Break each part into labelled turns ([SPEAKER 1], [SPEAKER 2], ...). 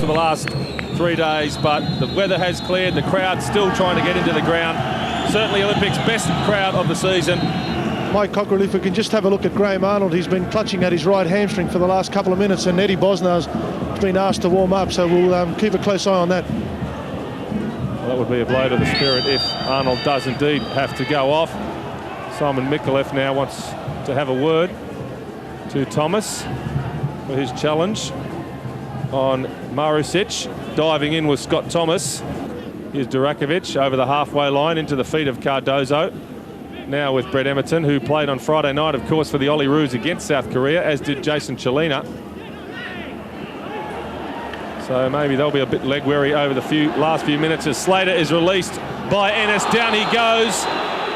[SPEAKER 1] for the last 3 days, but the weather has cleared. The crowd's still trying to get into the ground. Certainly Olympics' best crowd of the season.
[SPEAKER 2] Mike Cockrell, if we can just have a look at Graham Arnold, he's been clutching at his right hamstring for the last couple of minutes, and Eddy Bosnar's been asked to warm up, so we'll keep a close eye on that.
[SPEAKER 1] Well, that would be a blow to the spirit if Arnold does indeed have to go off. Simon Micallef now wants to have a word to Thomas for his challenge on Marusic. Diving in with Scott Thomas. Here's Durakovic over the halfway line into the feet of Cardozo. Now with Brett Emerton, who played on Friday night, of course, for the Olyroos against South Korea, as did Jason Culina. So maybe they'll be a bit leg weary over the last few minutes as Slater is released by Enes. Down he goes.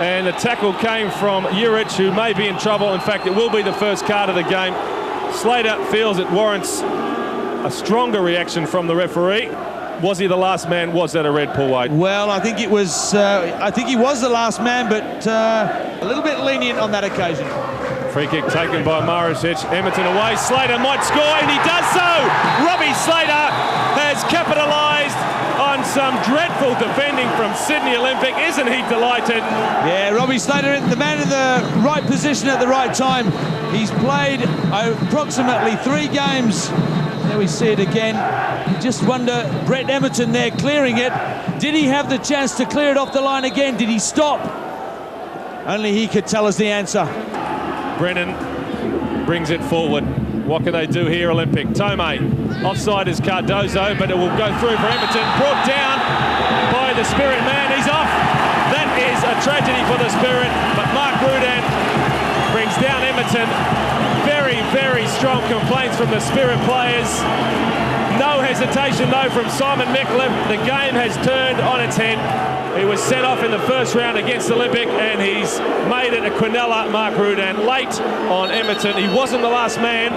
[SPEAKER 1] And the tackle came from Juric, who may be in trouble. In fact, it will be the first card of the game. Slater feels it warrants a stronger reaction from the referee. Was he the last man? Was that a red, Paul Wade?
[SPEAKER 3] Well, I think it was. I think he was the last man, but a little bit lenient on that occasion.
[SPEAKER 1] Free kick taken by Marusic. Emerton away. Slater might score, and he does so. Robbie Slater has capitalised on some dreadful defending from Sydney Olympic. Isn't he delighted?
[SPEAKER 3] Yeah, Robbie Slater, the man in the right position at the right time. He's played approximately 3 games. There we see it again. You just wonder, Brett Emerton there clearing it. Did he have the chance to clear it off the line again? Did he stop? Only he could tell us the answer.
[SPEAKER 1] Brennan brings it forward. What can they do here, Olympic? Tome, offside is Cardozo, but it will go through for Emerton. Brought down by the Spirit man. He's off. That is a tragedy for the Spirit, but Mark Rudan brings down Emerton. Very, very strong complaints from the Spirit players. No hesitation, though, from Simon Micallef. The game has turned on its head. He was set off in the first round against Olympic, and he's made it a Quinella. Mark Rudan late on Emerton. He wasn't the last man,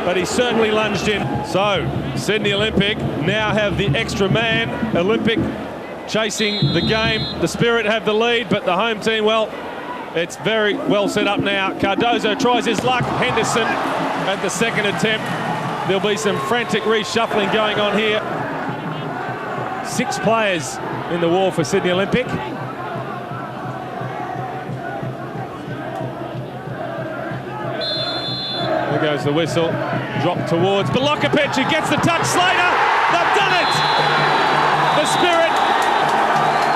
[SPEAKER 1] but he certainly lunged in. So, Sydney Olympic now have the extra man. Olympic chasing the game. The Spirit have the lead, but the home team, well, it's very well set up now. Cardozo tries his luck. Henderson at the second attempt. There'll be some frantic reshuffling going on here. 6 players in the war for Sydney Olympic. There goes the whistle. Drop towards Bilokapic, who gets the touch. Slater, they've done it! The Spirit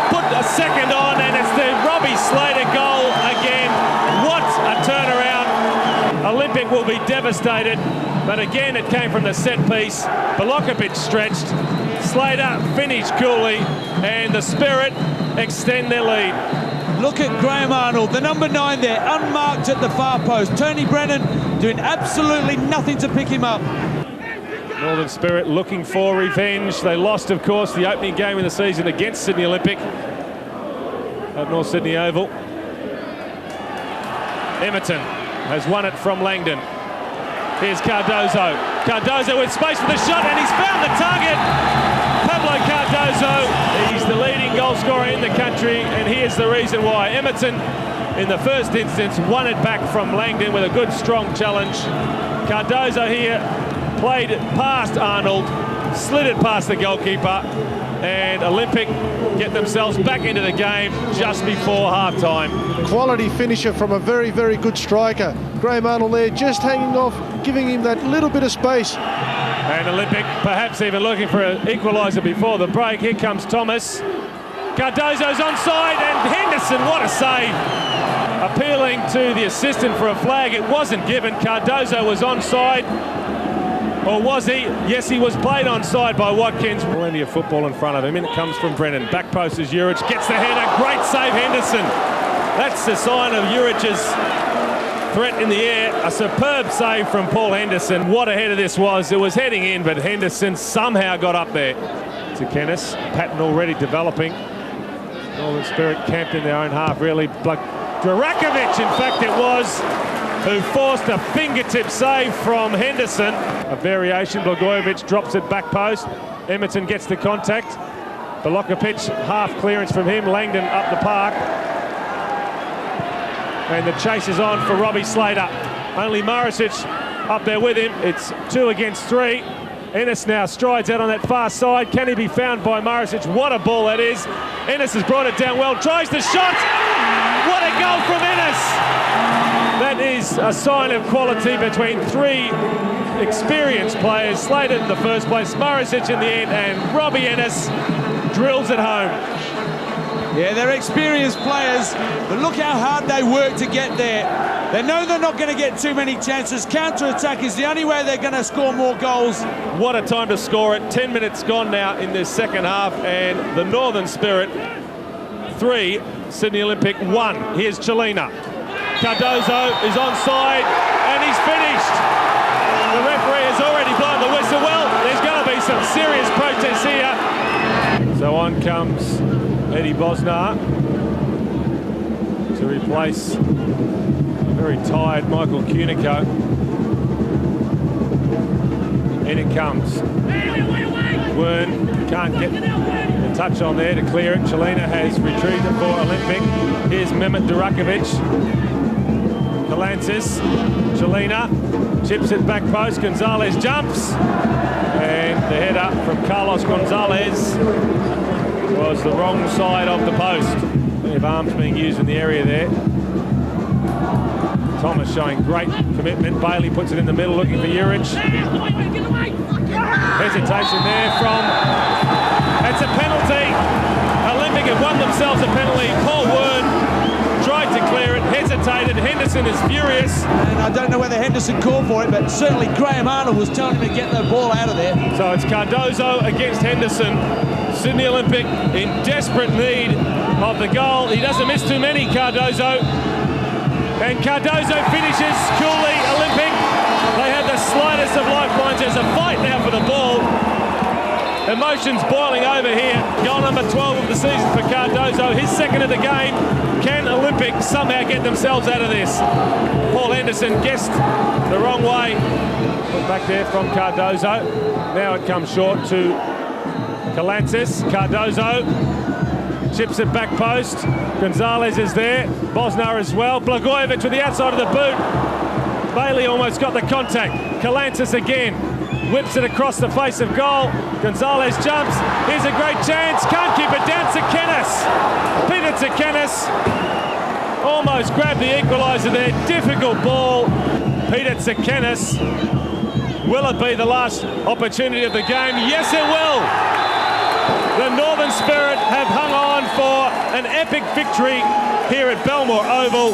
[SPEAKER 1] put a second on, and it's the Robbie Slater goal again. What a turnaround. Olympic will be devastated, but again it came from the set piece. Bilokapic stretched. Slater finished coolly, and the Spirit extend their lead.
[SPEAKER 3] Look at Graham Arnold, the number 9 there, unmarked at the far post. Tony Brennan doing absolutely nothing to pick him up.
[SPEAKER 1] Northern Spirit looking for revenge. They lost, of course, the opening game of the season against Sydney Olympic at North Sydney Oval. Emerton has won it from Langdon. Here's Cardozo. Cardozo with space for the shot, and he's found the target. Pablo Cardozo, he's the leading goal scorer in the country, and here's the reason why. Emerton, in the first instance, won it back from Langdon with a good, strong challenge. Cardozo here played past Arnold, slid it past the goalkeeper, and Olympic get themselves back into the game just before half-time.
[SPEAKER 2] Quality finisher from a very, very good striker. Graham Arnold there just hanging off, giving him that little bit of space.
[SPEAKER 1] And Olympic perhaps even looking for an equaliser before the break. Here comes Thomas. Cardozo's onside, and Henderson, what a save. Appealing to the assistant for a flag. It wasn't given. Cardozo was onside. Or was he? Yes, he was played onside by Watkins. Plenty of football in front of him. In it comes from Brennan. Back post is Juric. Gets the header. Great save, Henderson. That's the sign of Juric's threat in the air. A superb save from Paul Henderson. What a header this was. It was heading in, but Henderson somehow got up there. Tsekenis, pattern already developing. Northern Spirit camped in their own half, really. Durakovic, in fact, it was, who forced a fingertip save from Henderson. A variation. Blagojevic drops it back post. Emerton gets the contact. Bilokapic, half clearance from him. Langdon up the park. And the chase is on for Robbie Slater. Only Marusic up there with him. It's 2 against 3. Enes now strides out on that far side. Can he be found by Maricic? What a ball that is. Enes has brought it down well, tries the shot. What a goal from Enes. That is a sign of quality between three experienced players. Slated in the first place, Maricic in the end, and Robbie Enes drills it home.
[SPEAKER 3] Yeah, they're experienced players, but look how hard they work to get there. They know they're not going to get too many chances. Counter-attack is the only way they're going to score more goals.
[SPEAKER 1] What a time to score it. 10 minutes gone now in this second half, and the Northern Spirit 3, Sydney Olympic 1. Here's Culina. Cardozo is onside, and he's finished. The referee has already blown the whistle. Well, there's going to be some serious protests here. So on comes Eddy Bosnar to replace a very tired Michael Cunico. In it comes. Wearne can't get the touch on there to clear it. Culina has retrieved it for Olympic. Here's Mehmet Durakovic. Kalantzis. Culina chips it back post. Gonzalez jumps. And the header from Carlos Gonzalez was the wrong side of the post. Plenty of arms being used in the area there. Tome showing great commitment. Baillie puts it in the middle looking for Juric. Hesitation there from... That's a penalty. Olympic have won themselves a penalty. Paul Wearne tried to clear it, hesitated. Henderson is furious.
[SPEAKER 3] And I don't know whether Henderson called for it, but certainly Graham Arnold was telling him to get the ball out of there.
[SPEAKER 1] So it's Cardozo against Henderson. Sydney Olympic in desperate need of the goal. He doesn't miss too many, Cardozo. And Cardozo finishes coolly. Olympic, they have the slightest of lifelines. There's a fight now for the ball. Emotions boiling over here. Goal number 12 of the season for Cardozo. His second of the game. Can Olympic somehow get themselves out of this? Paul Henderson guessed the wrong way. Put back there from Cardozo. Now it comes short to Kalantzis. Cardozo chips it back post. Gonzalez is there. Bosnar as well. Blagojevic to the outside of the boot. Baillie almost got the contact. Kalantzis again. Whips it across the face of goal. Gonzalez jumps. Here's a great chance. Can't keep it down. Tsekenis. Peter Tsekenis almost grabbed the equaliser there. Difficult ball. Peter Tsekenis. Will it be the last opportunity of the game? Yes, it will. The Northern Spirit have hung on for an epic victory here at Belmore Oval.